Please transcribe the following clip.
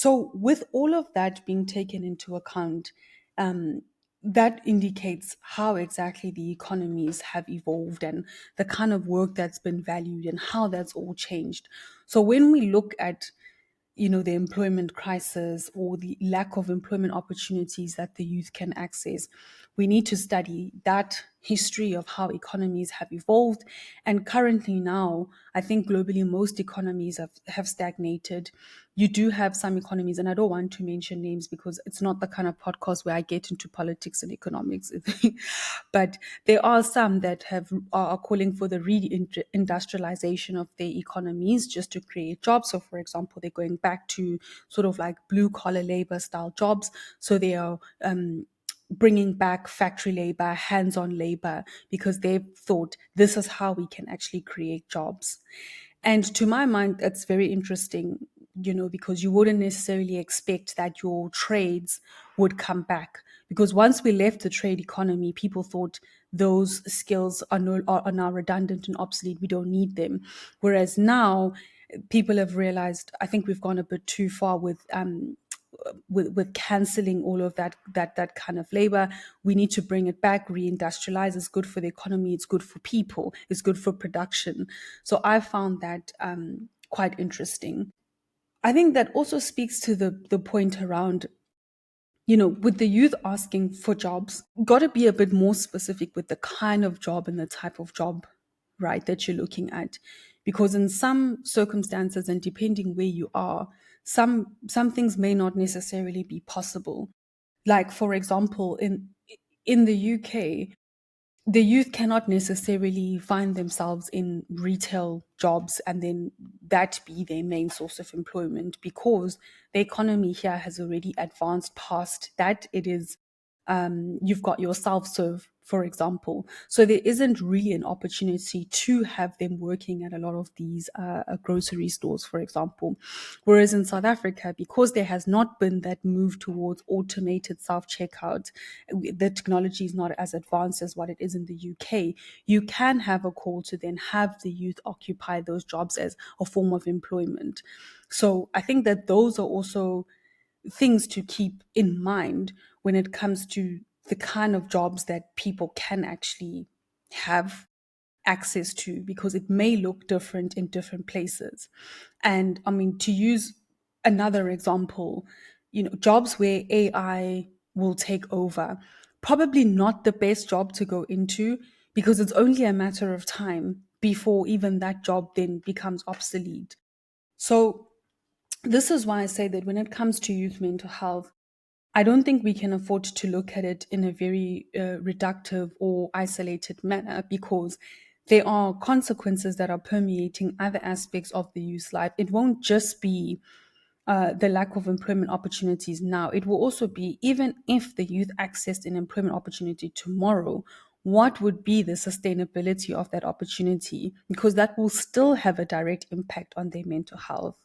So, with all of that being taken into account, um, that indicates how exactly the economies have evolved and the kind of work that's been valued and how that's all changed. So, when we look at the employment crisis or the lack of employment opportunities that the youth can access. We need to study that history of how economies have evolved. And currently now, I think globally, most economies have stagnated. You do have some economies, and I don't want to mention names because it's not the kind of podcast where I get into politics and economics. But there are some that are calling for the re-industrialization of their economies just to create jobs. So, for example, they're going back to sort of like blue collar labor style jobs. So they are bringing back factory labor, hands on labor, because they've thought this is how we can actually create jobs. And to my mind, that's very interesting, because you wouldn't necessarily expect that your trades would come back. Because once we left the trade economy, people thought those skills are now redundant and obsolete. We don't need them. Whereas now, people have realized, I think we've gone a bit too far with canceling all of that kind of labor. We need to bring it back, reindustrialize. It's good for the economy, it's good for people, it's good for production. So I found that quite interesting. I think that also speaks to the point around, with the youth asking for jobs, got to be a bit more specific with the kind of job and the type of job, right, that you're looking at. Because in some circumstances, and depending where you are, some things may not necessarily be possible. Like, for example, in the UK, the youth cannot necessarily find themselves in retail jobs and then that be their main source of employment, because the economy here has already advanced past that. It is you've got your self-serve, for example. So there isn't really an opportunity to have them working at a lot of these grocery stores, for example. Whereas in South Africa, because there has not been that move towards automated self-checkout, the technology is not as advanced as what it is in the UK. You can have a call to then have the youth occupy those jobs as a form of employment. So I think that those are also things to keep in mind when it comes to the kind of jobs that people can actually have access to, because it may look different in different places. And I mean, to use another example, jobs where AI will take over, probably not the best job to go into, because it's only a matter of time before even that job then becomes obsolete. So this is why I say that when it comes to youth mental health, I don't think we can afford to look at it in a very reductive or isolated manner, because there are consequences that are permeating other aspects of the youth life. It won't just be the lack of employment opportunities now. It will also be, even if the youth accessed an employment opportunity tomorrow, what would be the sustainability of that opportunity? Because that will still have a direct impact on their mental health.